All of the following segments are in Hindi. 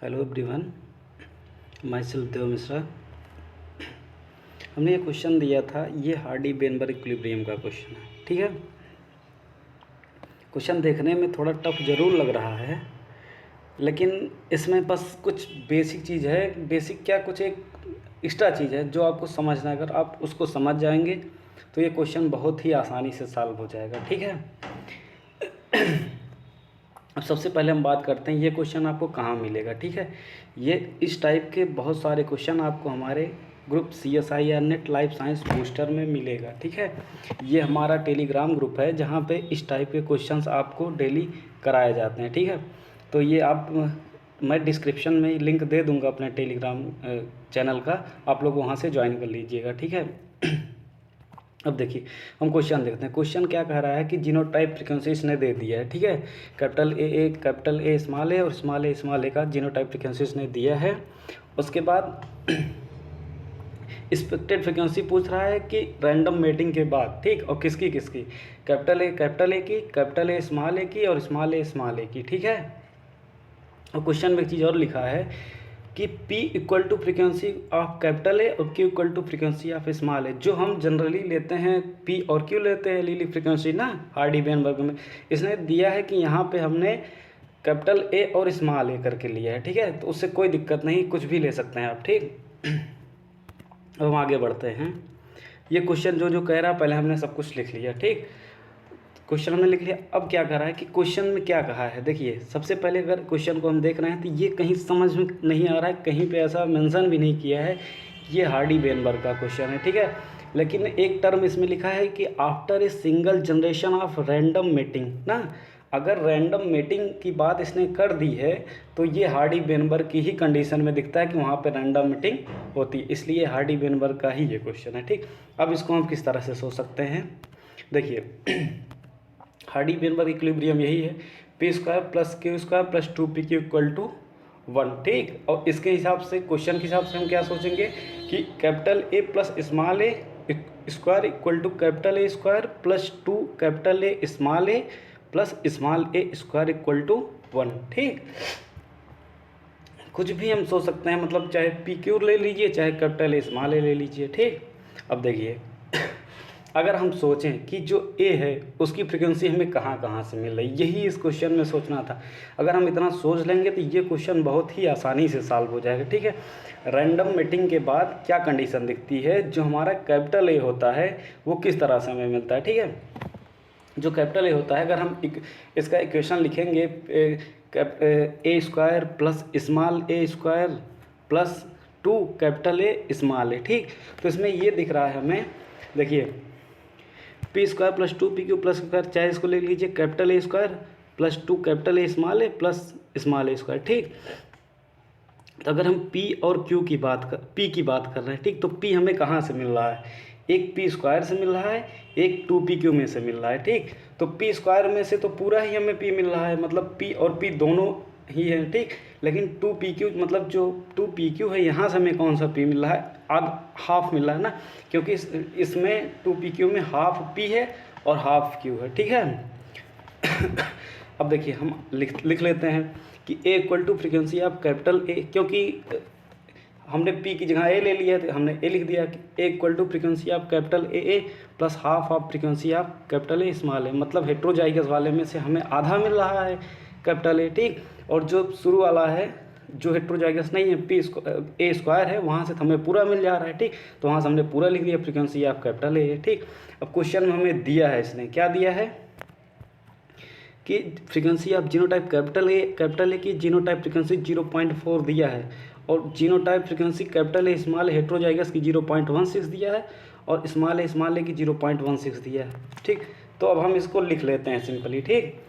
हेलो एवरीवन, माई सेल्फ देव मिश्रा। हमने ये क्वेश्चन दिया था, ये हार्डी बेनबर्ग इक्विलिब्रियम का क्वेश्चन है। ठीक है, क्वेश्चन देखने में थोड़ा टफ ज़रूर लग रहा है, लेकिन इसमें बस कुछ बेसिक चीज़ है। बेसिक क्या, कुछ एक एक्स्ट्रा चीज़ है जो आपको समझना है। अगर आप उसको समझ जाएंगे तो ये क्वेश्चन बहुत ही आसानी से सॉल्व हो जाएगा। ठीक है, अब सबसे पहले हम बात करते हैं ये क्वेश्चन आपको कहाँ मिलेगा। ठीक है, ये इस टाइप के बहुत सारे क्वेश्चन आपको हमारे group CSIR net life science booster में मिलेगा। ठीक है, ये हमारा टेलीग्राम ग्रुप है जहाँ पे इस टाइप के क्वेश्चंस आपको डेली कराए जाते हैं। ठीक है, तो ये मैं डिस्क्रिप्शन में लिंक दे दूँगा अपने टेलीग्राम चैनल का, आप लोग वहाँ से ज्वाइन कर लीजिएगा। ठीक है, अब देखिए हम क्वेश्चन देखते हैं। क्वेश्चन क्या कह रहा है कि जीनोटाइप फ्रीक्वेंसी इसने दे दिया है। ठीक है, कैपिटल ए स्मॉल ए और स्मॉल ए का जीनोटाइप फ्रीक्वेंसी इसने दिया है। उसके बाद एक्सपेक्टेड फ्रीक्वेंसी पूछ रहा है कि रैंडम मेटिंग के बाद, ठीक, और किसकी कैपिटल ए की, कैपिटल ए की और स्मॉल ए की। ठीक है, और क्वेश्चन में एक चीज़ और लिखा है कि P equal to frequency of capital A और Q equal to frequency of small A. जो हम जनरली लेते हैं P और Q लेते हैं लीली फ्रीक्वेंसी ना हार्डी बेनबर्ग में, इसने दिया है कि यहाँ पे हमने कैपिटल ए और स्मॉल ए करके लिया है। ठीक है, तो उससे कोई दिक्कत नहीं, कुछ भी ले सकते हैं आप। ठीक, अब हम आगे बढ़ते हैं। ये क्वेश्चन जो कह रहा है, पहले हमने सब कुछ लिख लिया। ठीक, क्वेश्चन हमने लिख लिया। अब क्या कह रहा है कि क्वेश्चन में क्या कहा है, देखिए सबसे पहले अगर क्वेश्चन को हम देख रहे हैं तो ये कहीं समझ में नहीं आ रहा है, कहीं पे ऐसा मेंशन भी नहीं किया है ये हार्डी बेनबर्ग का क्वेश्चन है। ठीक है, लेकिन एक टर्म इसमें लिखा है कि after a single generation of random mating ना, अगर रैंडम मेटिंग की बात इसने कर दी है तो ये हार्डी बेनबर्ग की ही कंडीशन में दिखता है कि वहाँ पर रैंडम मीटिंग होती, इसलिए हार्डी बेनबर्ग का ही ये क्वेश्चन है। ठीक, अब इसको हम किस तरह से सोच सकते हैं, देखिए हार्डी बेनबर्ग इक्विलिब्रियम यही है, P square plus Q square plus 2PQ equal to 1। ठीक, और इसके हिसाब से क्वेश्चन के हिसाब से हम क्या सोचेंगे कि capital A plus small A square equal to capital A square plus 2 capital A plus small A square equal to 1। ठीक, कुछ भी हम सोच सकते हैं, मतलब चाहे PQ ले लीजिए चाहे कैपिटल ए स्मॉल ए ले लीजिए। ठीक, अब देखिए अगर हम सोचें कि जो ए है उसकी फ्रीक्वेंसी हमें कहाँ कहाँ से मिल रही, यही इस क्वेश्चन में सोचना था। अगर हम इतना सोच लेंगे तो ये क्वेश्चन बहुत ही आसानी से सॉल्व हो जाएगा। ठीक है, रैंडम मीटिंग के बाद क्या कंडीशन दिखती है, जो हमारा कैपिटल ए होता है वो किस तरह से हमें मिलता है। ठीक है, जो कैपिटल ए होता है, अगर हम इसका इक्वेशन लिखेंगे A square plus small A square plus 2 capital A small A. ठीक, तो इसमें ये दिख रहा है हमें, देखिए P square plus 2PQ plus square, चाहे इसको ले लीजिए capital A square plus 2 capital A plus small A square. ठीक, तो अगर हम P और Q की बात कर रहे हैं, ठीक, तो P हमें कहाँ से मिल रहा है, एक P स्क्वायर से मिल रहा है, एक 2PQ में से मिल रहा है। ठीक, तो P स्क्वायर में से तो पूरा ही हमें P मिल रहा है, मतलब P और P दोनों ही है। ठीक, लेकिन 2PQ मतलब जो 2PQ है यहाँ से हमें कौन सा P मिल रहा है, हाफ मिल रहा है ना, क्योंकि इसमें 2PQ में हाफ P है और हाफ Q है। ठीक है, अब देखिए हम लिख लेते हैं कि A equal to frequency of capital A, क्योंकि हमने P की जगह A ले लिया तो हमने A लिख दिया कि A equal to frequency of capital A plus half of frequency of capital A small A, मतलब हेट्रोजाइगस वाले में से हमें आधा मिल रहा है कैपिटल ए। ठीक, और जो शुरू वाला है जो हेट्रोजाइगस नहीं है ए स्क्वायर है, वहाँ से हमें पूरा मिल जा रहा है। ठीक, तो वहाँ से हमने पूरा लिख दिया फ्रीक्वेंसी ऑफ कैपिटल ए। ठीक, अब क्वेश्चन में हमें दिया है, इसने क्या दिया है कि frequency of genotype capital A की जीनोटाइप फ्रीक्वेंसी 0.4 दिया है, और genotype frequency capital A small heterozygous की 0.16 दिया है, और स्मॉल ए की 0.16 दिया है। ठीक, तो अब हम इसको लिख लेते हैं सिंपली। ठीक,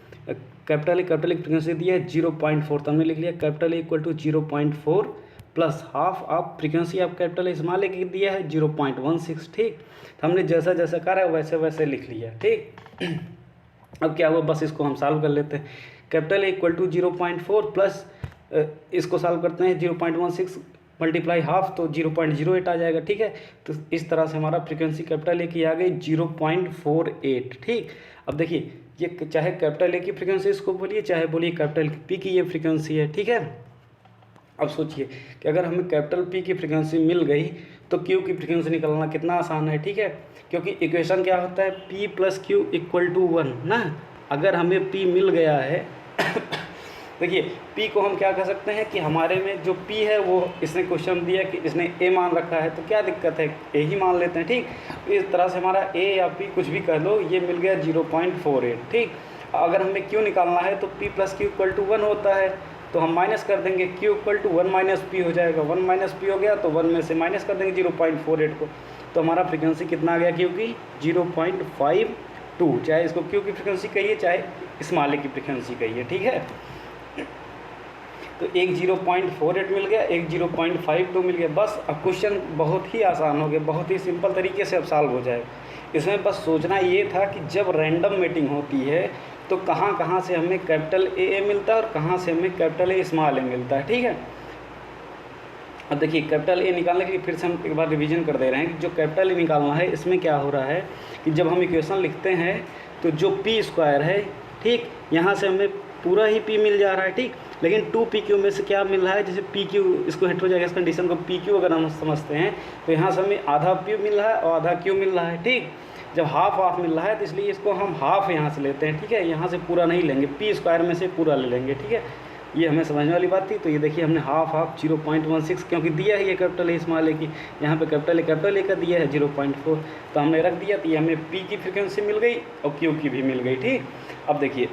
कैपिटल ए की फ्रीक्वेंसी दिया है 0.4, तो हमने लिख लिया capital A equal to 0.4 plus half of frequency of capital A small A की दिया है 0.16। ठीक, तो हमने जैसा जैसा करा है वैसे वैसे लिख लिया। ठीक, अब क्या हुआ, बस इसको हम सॉल्व कर लेते हैं। Capital A equal to 0.4 plus इसको सॉल्व करते हैं 0.16 मल्टीप्लाई हाफ तो 0.08 आ जाएगा। ठीक है, तो इस तरह से हमारा फ्रीक्वेंसी कैपिटल ए की आ गई 0.48। ठीक, अब देखिए ये चाहे कैपिटल ए की फ्रीक्वेंसी इसको बोलिए, चाहे बोलिए कैपिटल पी की ये फ्रीक्वेंसी है। ठीक है, अब सोचिए कि अगर हमें कैपिटल P की फ्रीक्वेंसी मिल गई तो Q की फ्रीक्वेंसी निकालना कितना आसान है, ठीक है, क्योंकि इक्वेशन क्या होता है, P plus Q equal to 1 ना। अगर हमें P मिल गया है देखिए P को हम क्या कह सकते हैं कि हमारे में जो P है वो इसने क्वेश्चन दिया कि इसने A मान रखा है, तो क्या दिक्कत है, A ही मान लेते हैं, ठीक। इस तरह से हमारा A या P कुछ भी कह लो, ये मिल गया 0.48, ठीक। अगर हमें Q निकालना है तो P plus Q equal to 1 होता है, तो हम माइनस कर देंगे, Q equal to 1 minus P हो जाएगा, 1 माइनस P हो गया तो 1 में से माइनस कर देंगे 0.48 को, तो हमारा फ्रीक्वेंसी कितना आ गया Q की 0.52, चाहे इसको Q की फ्रीक्वेंसी कहिए चाहे स्मॉल a की फ्रीक्वेंसी कहिए, ठीक है। तो एक 0.48 मिल गया, एक 0.52 मिल गया, बस। अब क्वेश्चन बहुत ही आसान हो गया, बहुत ही सिंपल तरीके से अब सॉल्व हो जाएगा। इसमें बस सोचना ये था कि जब रैंडम मीटिंग होती है तो कहाँ कहाँ से हमें कैपिटल ए मिलता है और कहाँ से हमें कैपिटल ए स्मॉल ए मिलता है, ठीक है। अब देखिए कैपिटल ए निकालने के लिए फिर से हम एक बार रिवीजन कर दे रहे हैं कि जो कैपिटल ए निकालना है, इसमें क्या हो रहा है कि जब हम इक्वेशन लिखते हैं तो जो पी स्क्वायर है, ठीक, यहाँ से हमें पूरा ही पी मिल जा रहा है, ठीक, लेकिन 2pq में से क्या मिल रहा है, जैसे pq, इसको हेटेरोजाइगस कंडीशन को pq अगर हम समझते हैं तो यहाँ से हमें आधा p मिल रहा है और आधा q मिल रहा है, ठीक। जब हाफ हाफ मिल रहा है तो इसलिए इसको हम हाफ यहाँ से लेते हैं, ठीक है, यहाँ से पूरा नहीं लेंगे, पी स्क्वायर में से पूरा ले लेंगे, ठीक है। ये हमें समझने वाली बात थी। तो ये देखिए हमने हाफ हाफ 0.16, क्योंकि दिया है ये कैपिटल ए स्मॉल ए की, यहाँ पे कैपिटल ए का दिया है 0.4, तो हमने रख दिया, तो ये हमें पी की फ्रिक्वेंसी मिल गई और क्यू की भी मिल गई, ठीक। अब देखिए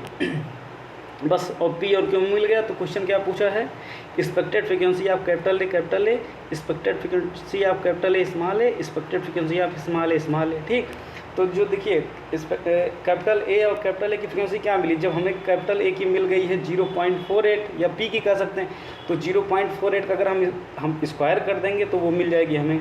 बस, और पी और क्यू मिल गया, तो क्वेश्चन क्या पूछा है, expected frequency of capital A, expected frequency of capital A, expected frequency of small A, ठीक। तो जो देखिए कैपिटल ए और कैपिटल ए की फ्रीक्वेंसी क्या मिली, जब हमें कैपिटल ए की मिल गई है 0.48 या पी की कह सकते हैं, तो 0.48 का अगर हम स्क्वायर कर देंगे तो वो मिल जाएगी हमें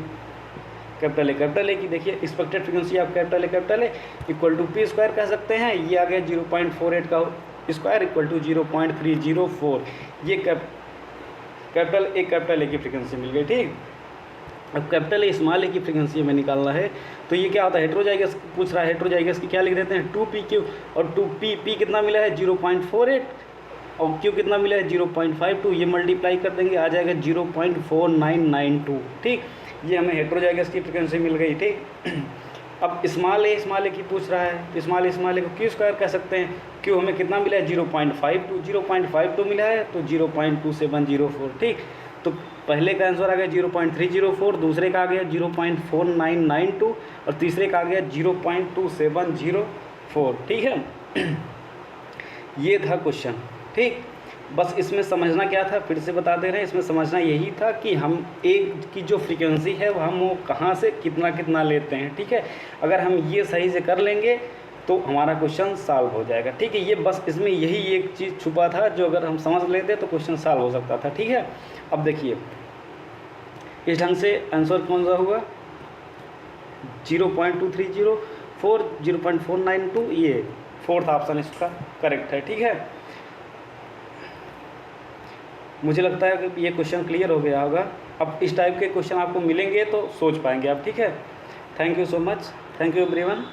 कैपिटल ए की। देखिए expected frequency of capital A equal to P square कह सकते हैं, ये आ गया 0.48 का स्क्वायर इक्वल टू 0.304, ये कैपिटल ए की फ्रीक्वेंसी मिल गई, ठीक। अब कैपिटल ए स्मॉल ए की फ्रीक्वेंसी हमें निकालना है, तो ये क्या होता है, हेटेरोजाइगस पूछ रहा है, हेटेरोजाइगस की क्या लिख देते हैं 2pq, और 2p कितना मिला है 0.48 और q कितना मिला है 0.52, ये मल्टीप्लाई कर देंगे आ जाएगा 0.4992, ठीक। ये हमें हेटेरोजाइगस की फ्रीक्वेंसी मिल गई, ठीक। अब स्मॉल ए की पूछ रहा है, तो स्मॉल ए को क्यू स्क्वायर कह सकते हैं, क्यू हमें कितना मिला है 0.52 मिला है, तो 0.2704, ठीक। तो पहले का आंसर आ गया 0.304, दूसरे का आ गया 0.4992 और तीसरे का आ गया 0.2704, ठीक है। ये था क्वेश्चन, ठीक। बस इसमें समझना क्या था, फिर से बता दे रहे हैं, इसमें समझना यही था कि हम एक की जो फ्रीक्वेंसी है हम वो कहाँ से कितना कितना लेते हैं, ठीक है। अगर हम ये सही से कर लेंगे तो हमारा क्वेश्चन सॉल्व हो जाएगा, ठीक है। ये बस इसमें यही एक चीज़ छुपा था जो अगर हम समझ लेते तो क्वेश्चन सॉल्व हो सकता था, ठीक है। अब देखिए इस ढंग से आंसर कौन सा हुआ 0.2304, 0.492, ये फोर्थ ऑप्शन इसका करेक्ट है, ठीक है। मुझे लगता है कि ये क्वेश्चन क्लियर हो गया होगा। अब इस टाइप के क्वेश्चन आपको मिलेंगे तो सोच पाएंगे आप, ठीक है। Thank you so much, thank you everyone.